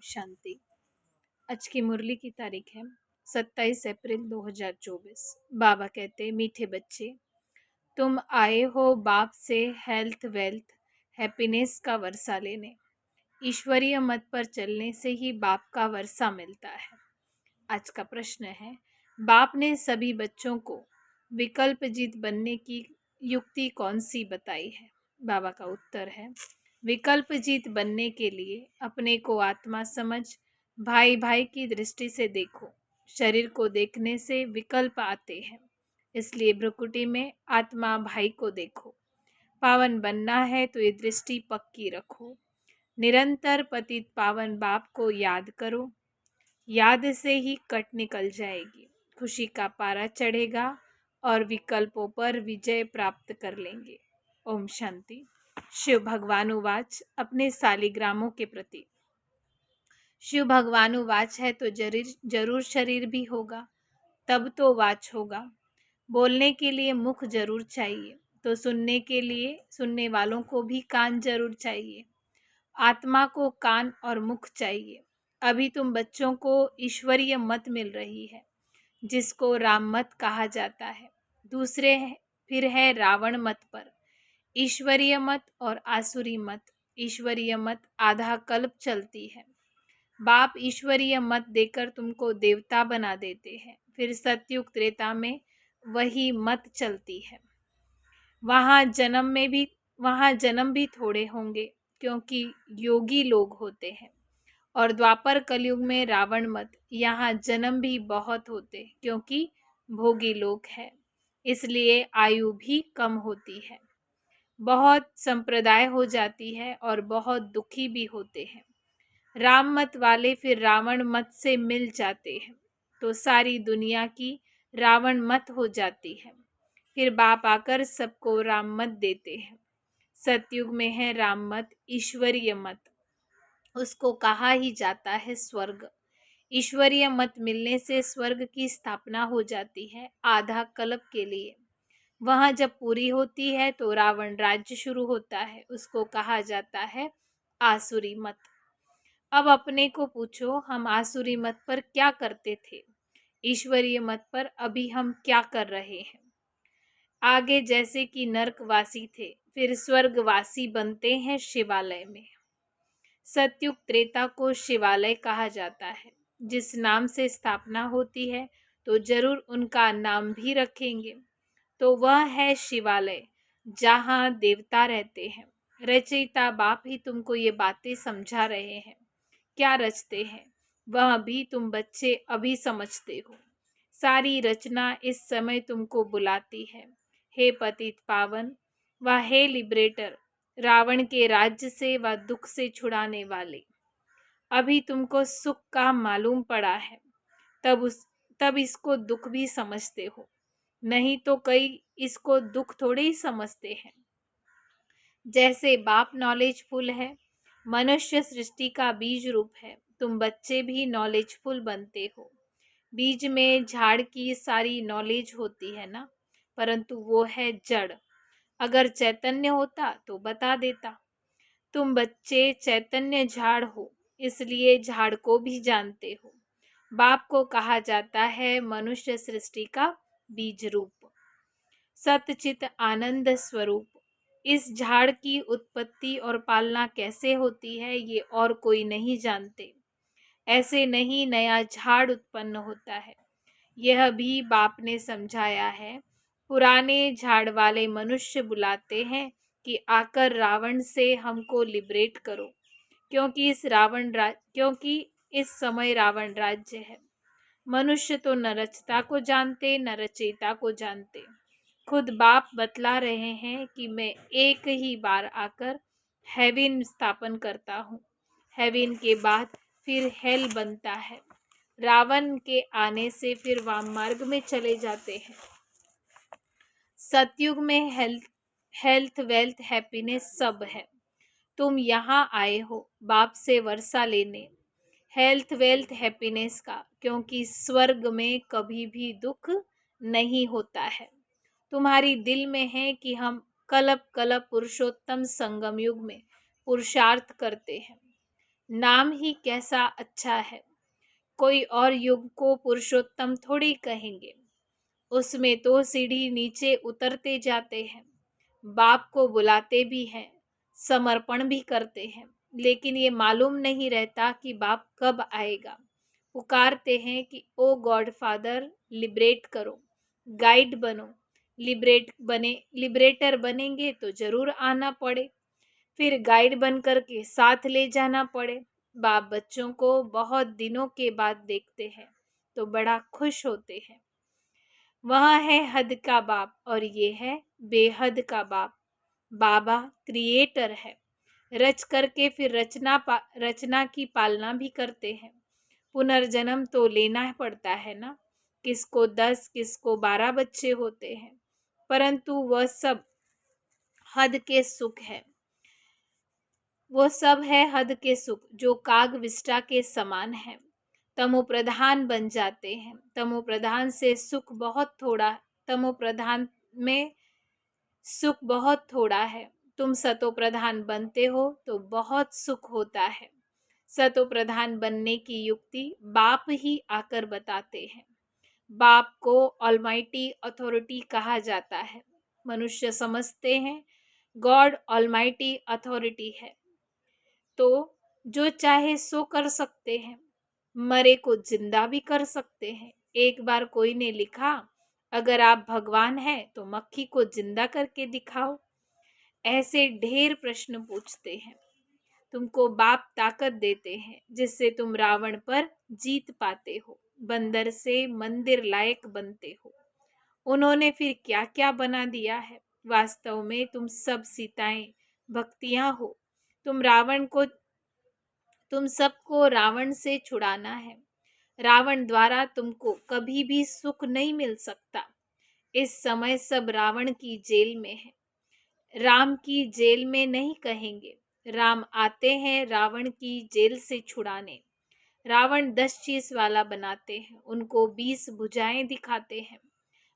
शांति। आज की मुरली की तारीख है 27 अप्रैल 2024। बाबा कहते, मीठे बच्चे, तुम आए हो बाप से हेल्थ वेल्थ हैप्पीनेस का वर्षा लेने। ईश्वरीय मत पर चलने से ही बाप का वर्षा मिलता है। आज का प्रश्न है, बाप ने सभी बच्चों को विकल्प जीत बनने की युक्ति कौन सी बताई है? बाबा का उत्तर है, विकल्प जीत बनने के लिए अपने को आत्मा समझ भाई भाई की दृष्टि से देखो। शरीर को देखने से विकल्प आते हैं, इसलिए भ्रुकुटी में आत्मा भाई को देखो। पावन बनना है तो ये दृष्टि पक्की रखो। निरंतर पतित पावन बाप को याद करो। याद से ही कट निकल जाएगी, खुशी का पारा चढ़ेगा और विकल्पों पर विजय प्राप्त कर लेंगे। ओम शांति। शिव भगवान उवाच अपने सालिग्रामों के प्रति। शिव भगवान उवाच है तो जरूर शरीर भी होगा, तब तो वाच होगा। बोलने के लिए मुख जरूर चाहिए, तो सुनने के लिए सुनने वालों को भी कान जरूर चाहिए। आत्मा को कान और मुख चाहिए। अभी तुम बच्चों को ईश्वरीय मत मिल रही है, जिसको राम मत कहा जाता है। दूसरे फिर है रावण मत पर। ईश्वरीय मत और आसुरी मत। ईश्वरीय मत आधा कल्प चलती है। बाप ईश्वरीय मत देकर तुमको देवता बना देते हैं, फिर सतयुग त्रेता में वही मत चलती है। वहाँ जन्म भी थोड़े होंगे, क्योंकि योगी लोग होते हैं। और द्वापर कलयुग में रावण मत, यहाँ जन्म भी बहुत होते, क्योंकि भोगी लोग हैं, इसलिए आयु भी कम होती है। बहुत संप्रदाय हो जाती है और बहुत दुखी भी होते हैं। राम मत वाले फिर रावण मत से मिल जाते हैं, तो सारी दुनिया की रावण मत हो जाती है। फिर बाप आकर सबको राम मत देते हैं। सतयुग में है राम मत, ईश्वरीय मत, उसको कहा ही जाता है स्वर्ग। ईश्वरीय मत मिलने से स्वर्ग की स्थापना हो जाती है आधा कल्प के लिए। वहाँ जब पूरी होती है तो रावण राज्य शुरू होता है, उसको कहा जाता है आसुरी मत। अब अपने को पूछो, हम आसुरी मत पर क्या करते थे? ईश्वरीय मत पर अभी हम क्या कर रहे हैं? आगे जैसे कि नरकवासी थे, फिर स्वर्गवासी बनते हैं शिवालय में। सतयुग त्रेता को शिवालय कहा जाता है। जिस नाम से स्थापना होती है तो जरूर उनका नाम भी रखेंगे, तो वह है शिवालय, जहाँ देवता रहते हैं। रचयिता बाप ही तुमको ये बातें समझा रहे हैं। क्या रचते हैं वह भी तुम बच्चे अभी समझते हो। सारी रचना इस समय तुमको बुलाती है। हे पतित पावन व हे लिबरेटर, रावण के राज्य से व दुख से छुड़ाने वाले। अभी तुमको सुख का मालूम पड़ा है, तब इसको दुख भी समझते हो, नहीं तो कई इसको दुख थोड़े ही समझते हैं। जैसे बाप नॉलेजफुल है, मनुष्य सृष्टि का बीज रूप है, तुम बच्चे भी नॉलेजफुल बनते हो। बीज में झाड़ की सारी नॉलेज होती है ना, परंतु वो है जड़। अगर चैतन्य होता तो बता देता। तुम बच्चे चैतन्य झाड़ हो, इसलिए झाड़ को भी जानते हो। बाप को कहा जाता है मनुष्य सृष्टि का बीज रूप, सतचित आनंद स्वरूप। इस झाड़ की उत्पत्ति और पालना कैसे होती है ये और कोई नहीं जानते। ऐसे नहीं नया झाड़ उत्पन्न होता है, यह भी बाप ने समझाया है। पुराने झाड़ वाले मनुष्य बुलाते हैं कि आकर रावण से हमको लिबरेट करो, क्योंकि इस समय रावण राज्य है। मनुष्य तो न रचता को जानते न रचयिता को जानते। खुद बाप बतला रहे हैं कि मैं एक ही बार आकर हेवन स्थापन करता हूँ। हेवन के बाद फिर हेल बनता है। रावण के आने से फिर वाम मार्ग में चले जाते हैं। सतयुग में हेल्थ वेल्थ हैप्पीनेस सब है। तुम यहाँ आए हो बाप से वर्षा लेने, हेल्थ वेल्थ हैप्पीनेस का, क्योंकि स्वर्ग में कभी भी दुख नहीं होता है। तुम्हारी दिल में है कि हम कलप कलप पुरुषोत्तम संगम युग में पुरुषार्थ करते हैं। नाम ही कैसा अच्छा है, कोई और युग को पुरुषोत्तम थोड़ी कहेंगे। उसमें तो सीढ़ी नीचे उतरते जाते हैं, बाप को बुलाते भी हैं, समर्पण भी करते हैं, लेकिन ये मालूम नहीं रहता कि बाप कब आएगा। पुकारते हैं कि ओ गॉड फादर लिबरेट करो, गाइड बनो। लिबरेटर बनेंगे तो जरूर आना पड़े, फिर गाइड बन करके साथ ले जाना पड़े। बाप बच्चों को बहुत दिनों के बाद देखते हैं तो बड़ा खुश होते हैं। वह है हद का बाप और ये है बेहद का बाप। बाबा क्रिएटर है, रच करके फिर रचना की पालना भी करते हैं। पुनर्जन्म तो लेना पड़ता है ना, किसको 10 किसको 12 बच्चे होते हैं, परंतु वह सब हद के सुख है। वो सब है हद के सुख जो काग विष्टा के समान है। तमो प्रधान बन जाते हैं, तमो प्रधान से सुख बहुत थोड़ा, तमो प्रधान में सुख बहुत थोड़ा है। तुम सतो प्रधान बनते हो तो बहुत सुख होता है। सतो प्रधान बनने की युक्ति बाप ही आकर बताते हैं। बाप को ऑलमाइटी अथॉरिटी कहा जाता है। मनुष्य समझते हैं गॉड ऑलमाइटी अथॉरिटी है, तो जो चाहे सो कर सकते हैं, मरे को जिंदा भी कर सकते हैं। एक बार कोई ने लिखा, अगर आप भगवान हैं तो मक्खी को जिंदा करके दिखाओ। ऐसे ढेर प्रश्न पूछते हैं। तुमको बाप ताकत देते हैं जिससे तुम रावण पर जीत पाते हो, बंदर से मंदिर लायक बनते हो। उन्होंने फिर क्या क्या बना दिया है। वास्तव में तुम सब सीताएं भक्तियां हो। तुम सबको रावण से छुड़ाना है। रावण द्वारा तुमको कभी भी सुख नहीं मिल सकता। इस समय सब रावण की जेल में है, राम की जेल में नहीं कहेंगे। राम आते हैं रावण की जेल से छुड़ाने। रावण 10 चीज वाला बनाते हैं, उनको 20 भुजाएं दिखाते हैं।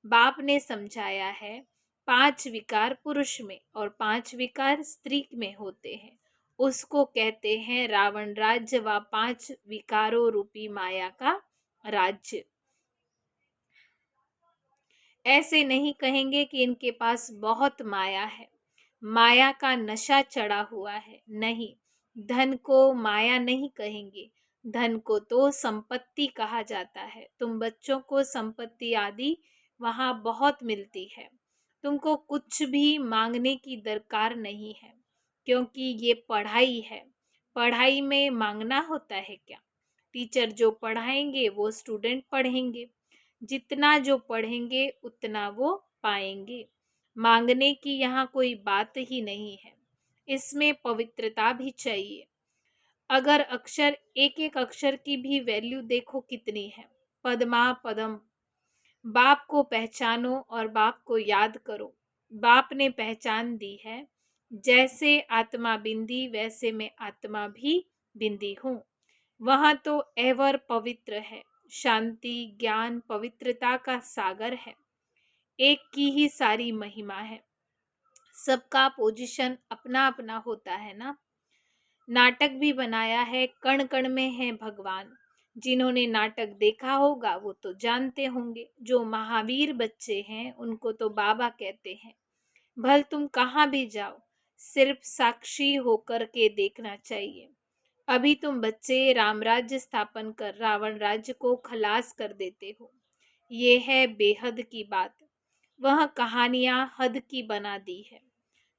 बाप ने समझाया है 5 विकार पुरुष में और 5 विकार स्त्री में होते हैं। उसको कहते हैं रावण राज्य व 5 विकारों रूपी माया का राज्य। ऐसे नहीं कहेंगे कि इनके पास बहुत माया है, माया का नशा चढ़ा हुआ है। नहीं, धन को माया नहीं कहेंगे, धन को तो संपत्ति कहा जाता है। तुम बच्चों को संपत्ति आदि वहाँ बहुत मिलती है, तुमको कुछ भी मांगने की दरकार नहीं है, क्योंकि ये पढ़ाई है। पढ़ाई में मांगना होता है क्या? टीचर जो पढ़ाएंगे वो स्टूडेंट पढ़ेंगे, जितना जो पढ़ेंगे उतना वो पाएंगे। मांगने की यहाँ कोई बात ही नहीं है। इसमें पवित्रता भी चाहिए। अगर अक्षर, एक एक अक्षर की भी वैल्यू देखो कितनी है। पद्मा पदम। बाप को पहचानो और बाप को याद करो। बाप ने पहचान दी है, जैसे आत्मा बिंदी वैसे मैं आत्मा भी बिंदी हूँ। वहाँ तो एवर पवित्र है, शांति ज्ञान पवित्रता का सागर है। एक की ही सारी महिमा है। सबका पोजीशन अपना अपना होता है ना। नाटक भी बनाया है, कण कण में है भगवान। जिन्होंने नाटक देखा होगा वो तो जानते होंगे। जो महावीर बच्चे हैं उनको तो बाबा कहते हैं। भल तुम कहाँ भी जाओ, सिर्फ साक्षी होकर के देखना चाहिए। अभी तुम बच्चे राम राज्य स्थापन कर रावण राज्य को खलास कर देते हो। ये है बेहद की बात। वह कहानियां हद की बना दी है।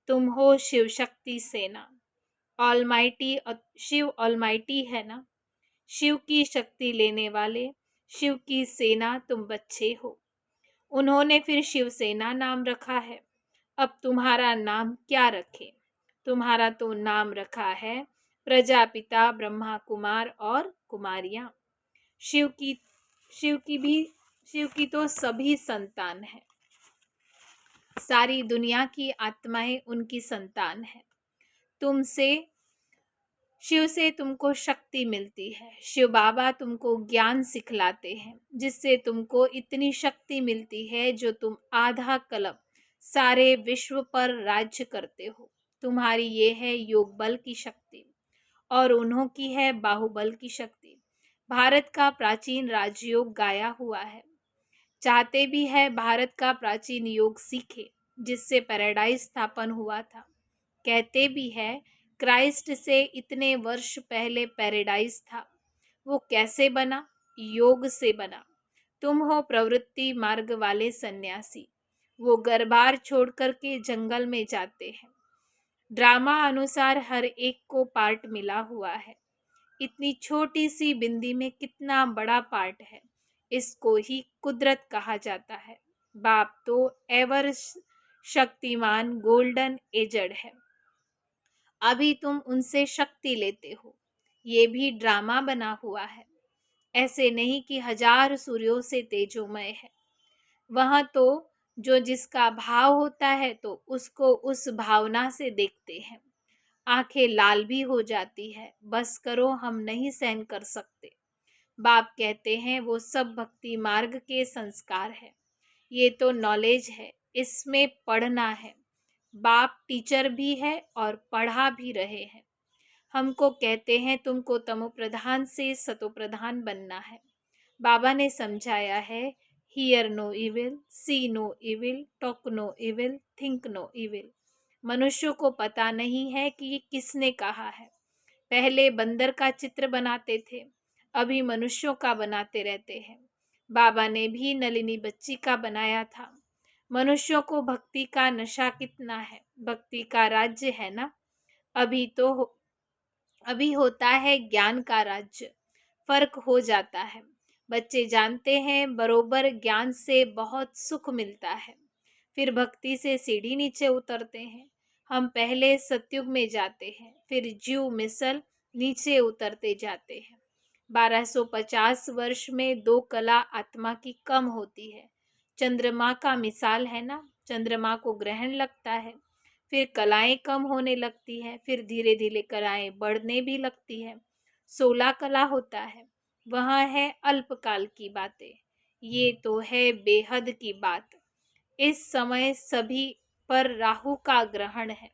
तुम हो शिव शक्ति सेना। ऑलमाइटी, शिव ऑलमाइटी है ना, शिव की शक्ति लेने वाले, शिव की सेना तुम बच्चे हो। उन्होंने फिर शिवसेना नाम रखा है। अब तुम्हारा नाम क्या रखे? तुम्हारा तो नाम रखा है प्रजापिता ब्रह्मा कुमार और कुमारियां। शिव की शिव की भी शिव की तो सभी संतान है। सारी दुनिया की आत्माएं उनकी संतान है। तुमसे, शिव से तुमको शक्ति मिलती है। शिव बाबा तुमको ज्ञान सिखलाते हैं, जिससे तुमको इतनी शक्ति मिलती है जो तुम आधा कल्प सारे विश्व पर राज्य करते हो। तुम्हारी ये है योग बल की शक्ति। और उन्हों की है बाहुबल की शक्ति। भारत का प्राचीन राजयोग गाया हुआ है। चाहते भी है भारत का प्राचीन योग सीखे, जिससे पैराडाइज स्थापन हुआ था। कहते भी है क्राइस्ट से इतने वर्ष पहले पैराडाइज था। वो कैसे बना? योग से बना। तुम हो प्रवृत्ति मार्ग वाले सन्यासी। वो घर-बार छोड़ कर के जंगल में जाते हैं। ड्रामा अनुसार हर एक को पार्ट मिला हुआ है। इतनी छोटी सी बिंदी में कितना बड़ा पार्ट है। इसको ही कुदरत कहा जाता है। बाप तो एवर शक्तिमान गोल्डन एजड है। अभी तुम उनसे शक्ति लेते हो। ये भी ड्रामा बना हुआ है। ऐसे नहीं कि हजार सूर्यों से तेजोमय है। वहां तो जो जिसका भाव होता है तो उसको उस भावना से देखते हैं। आंखें लाल भी हो जाती है। बस करो, हम नहीं सहन कर सकते। बाप कहते हैं वो सब भक्ति मार्ग के संस्कार है। ये तो नॉलेज है, इसमें पढ़ना है। बाप टीचर भी है और पढ़ा भी रहे हैं। हमको कहते हैं तुमको तमो प्रधान से सतो प्रधान बनना है। बाबा ने समझाया है, hear no evil, see no evil, talk no evil, think no evil. मनुष्यों को पता नहीं है कि ये किसने कहा है। पहले बंदर का चित्र बनाते थे, अभी मनुष्यों का बनाते रहते हैं। बाबा ने भी नलिनी बच्ची का बनाया था। मनुष्यों को भक्ति का नशा कितना है। भक्ति का राज्य है ना। अभी तो अभी होता है ज्ञान का राज्य। फर्क हो जाता है। बच्चे जानते हैं बरोबर ज्ञान से बहुत सुख मिलता है। फिर भक्ति से सीढ़ी नीचे उतरते हैं। हम पहले सतयुग में जाते हैं, फिर जीव मिसल नीचे उतरते जाते हैं। 1250 वर्ष में दो कला आत्मा की कम होती है। चंद्रमा का मिसाल है ना। चंद्रमा को ग्रहण लगता है, फिर कलाएं कम होने लगती है, फिर धीरे धीरे कलाएं बढ़ने भी लगती है। 16 कला होता है। वहाँ है अल्पकाल की बातें। ये तो है बेहद की बात। इस समय सभी पर राहु का ग्रहण है।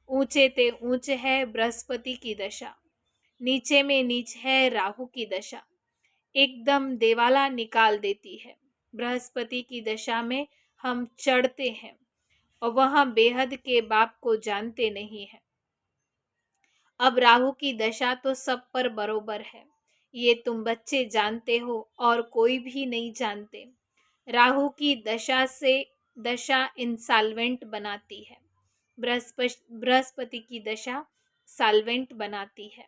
ऊंचे ते ऊंच है बृहस्पति की दशा, नीचे में नीच है राहु की दशा। एकदम देवाला निकाल देती है। बृहस्पति की दशा में हम चढ़ते हैं और वहां बेहद के बाप को जानते नहीं है। अब राहु की दशा तो सब पर बरोबर है। ये तुम बच्चे जानते हो और कोई भी नहीं जानते। राहु की दशा इंसॉल्वेंट बनाती है। बृहस्पति की दशा सॉल्वेंट बनाती है।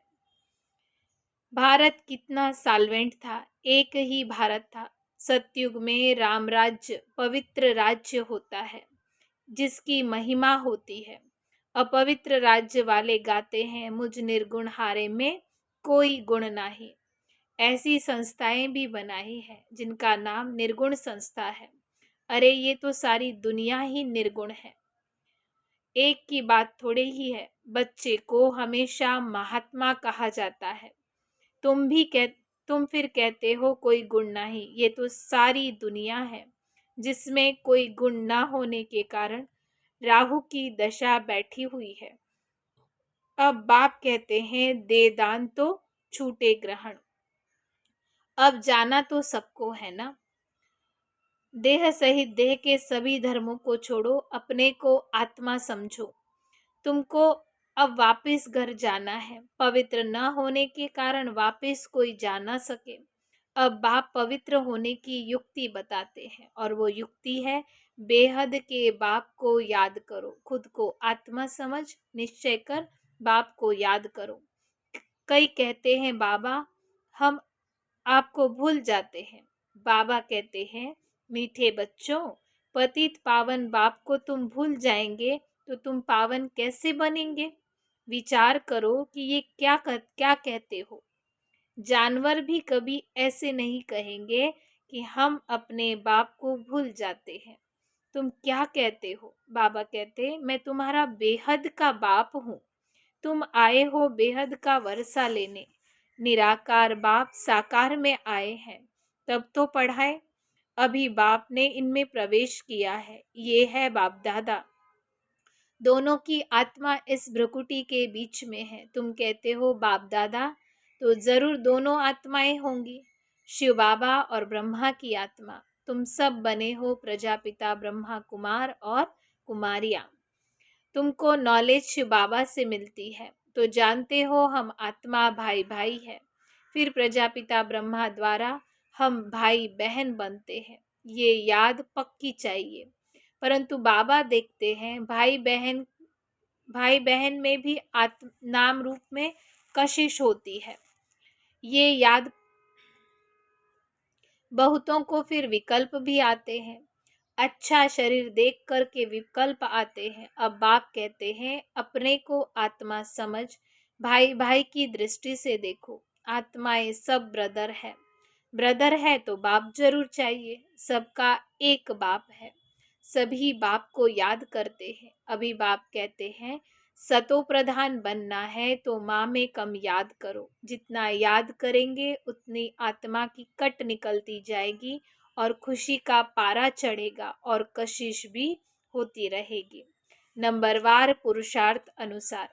भारत कितना सॉल्वेंट था। एक ही भारत था। सतयुग में राम राज्य पवित्र राज्य होता है, जिसकी महिमा होती है। अपवित्र राज्य वाले गाते हैं मुझ निर्गुण हारे में कोई गुण नाही। ऐसी संस्थाएं भी बनाई है जिनका नाम निर्गुण संस्था है। अरे ये तो सारी दुनिया ही निर्गुण है। एक की बात थोड़े ही है। बच्चे को हमेशा महात्मा कहा जाता है। तुम फिर कहते हो कोई गुण नहीं। ये तो सारी दुनिया है जिसमें कोई गुण ना होने के कारण राहु की दशा बैठी हुई है। अब बाप कहते हैं दे दान तो छूटे ग्रहण। अब जाना तो सबको है ना। देह सहित देह के सभी धर्मों को छोड़ो, अपने को आत्मा समझो। तुमको अब वापस घर जाना है। पवित्र न होने के कारण वापस कोई जा ना सके। अब बाप पवित्र होने की युक्ति बताते हैं और वो युक्ति है बेहद के बाप को याद करो। खुद को आत्मा समझ निश्चय कर बाप को याद करो। कई कहते हैं बाबा हम आपको भूल जाते हैं। बाबा कहते हैं मीठे बच्चों, पतित पावन बाप को तुम भूल जाएंगे तो तुम पावन कैसे बनेंगे। विचार करो कि ये क्या कहते हो। जानवर भी कभी ऐसे नहीं कहेंगे कि हम अपने बाप को भूल जाते हैं। तुम क्या कहते हो? बाबा कहते मैं तुम्हारा बेहद का बाप हूँ। तुम आए हो बेहद का वर्षा लेने। निराकार बाप साकार में आए हैं, तब तो पढ़ाए। अभी बाप ने इनमें प्रवेश किया है। ये है बाप दादा। दोनों की आत्मा इस भ्रुकुटी के बीच में है। तुम कहते हो बाप दादा, तो जरूर दोनों आत्माएं होंगी, शिव बाबा और ब्रह्मा की आत्मा। तुम सब बने हो प्रजापिता ब्रह्मा कुमार और कुमारियां। तुमको नॉलेज शिव बाबा से मिलती है, तो जानते हो हम आत्मा भाई भाई है। फिर प्रजापिता ब्रह्मा द्वारा हम भाई बहन बनते हैं, ये याद पक्की चाहिए। परंतु बाबा देखते हैं भाई बहन में भी आत्म नाम रूप में कशिश होती है। ये याद बहुतों को फिर विकल्प भी आते हैं। अच्छा शरीर देख कर के विकल्प आते हैं। अब बाप कहते हैं अपने को आत्मा समझ, भाई भाई की दृष्टि से देखो। आत्माएं सब ब्रदर है तो बाप जरूर चाहिए। सबका एक बाप है, सभी बाप को याद करते हैं। अभी बाप कहते हैं सतो प्रधान बनना है तो माँ में कम याद करो। जितना याद करेंगे उतनी आत्मा की कट निकलती जाएगी और खुशी का पारा चढ़ेगा और कशिश भी होती रहेगी। नंबरवार पुरुषार्थ अनुसार।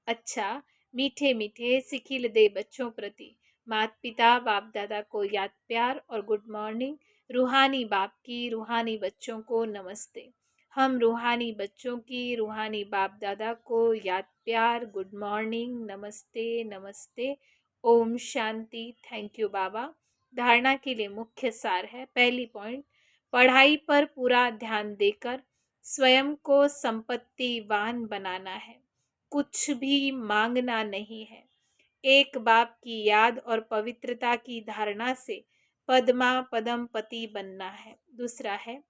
अच्छा, मीठे मीठे सिखिल दे बच्चों प्रति माता पिता बाप दादा को याद प्यार और गुड मॉर्निंग। रूहानी बाप की रूहानी बच्चों को नमस्ते। हम रूहानी बच्चों की रूहानी बाप दादा को याद प्यार गुड मॉर्निंग नमस्ते नमस्ते। ओम शांति। थैंक यू बाबा। धारणा के लिए मुख्य सार है। पहली पॉइंट, पढ़ाई पर पूरा ध्यान देकर स्वयं को संपत्तिवान बनाना है, कुछ भी मांगना नहीं है। एक बाप की याद और पवित्रता की धारणा से पद्मा पदम पति बनना है। दूसरा है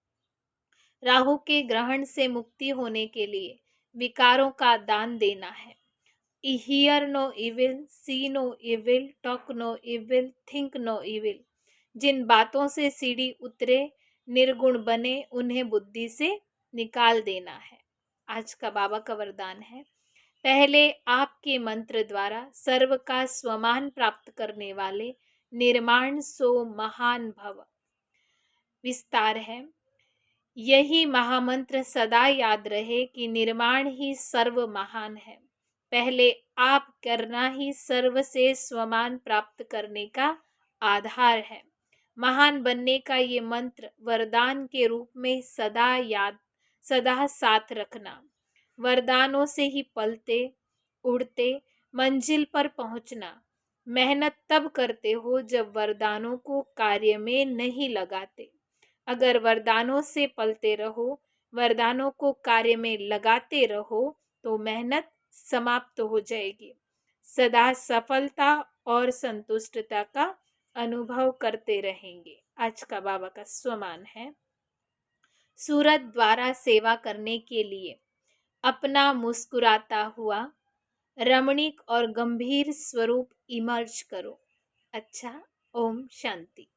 राहु के ग्रहण से मुक्ति होने के लिए विकारों का दान देना है। Hear no evil, see no evil, talk no evil, think no evil. जिन बातों से सीढ़ी उतरे निर्गुण बने उन्हें बुद्धि से निकाल देना है। आज का बाबा का वरदान है, पहले आपके मंत्र द्वारा सर्व का स्वमान प्राप्त करने वाले निर्माण सो महान भव। विस्तार है, यही महामंत्र सदा याद रहे कि निर्माण ही सर्व महान है। पहले आप करना ही सर्व से स्वमान प्राप्त करने का आधार है। महान बनने का ये मंत्र वरदान के रूप में सदा साथ रखना। वरदानों से ही पलते उड़ते मंजिल पर पहुंचना। मेहनत तब करते हो जब वरदानों को कार्य में नहीं लगाते। अगर वरदानों से पलते रहो, वरदानों को कार्य में लगाते रहो, तो मेहनत समाप्त हो जाएगी। सदा सफलता और संतुष्टता का अनुभव करते रहेंगे। आज का बाबा का स्वमान है, सूरत द्वारा सेवा करने के लिए अपना मुस्कुराता हुआ रमणीक और गंभीर स्वरूप इमर्ज करो। अच्छा, ओम शांति।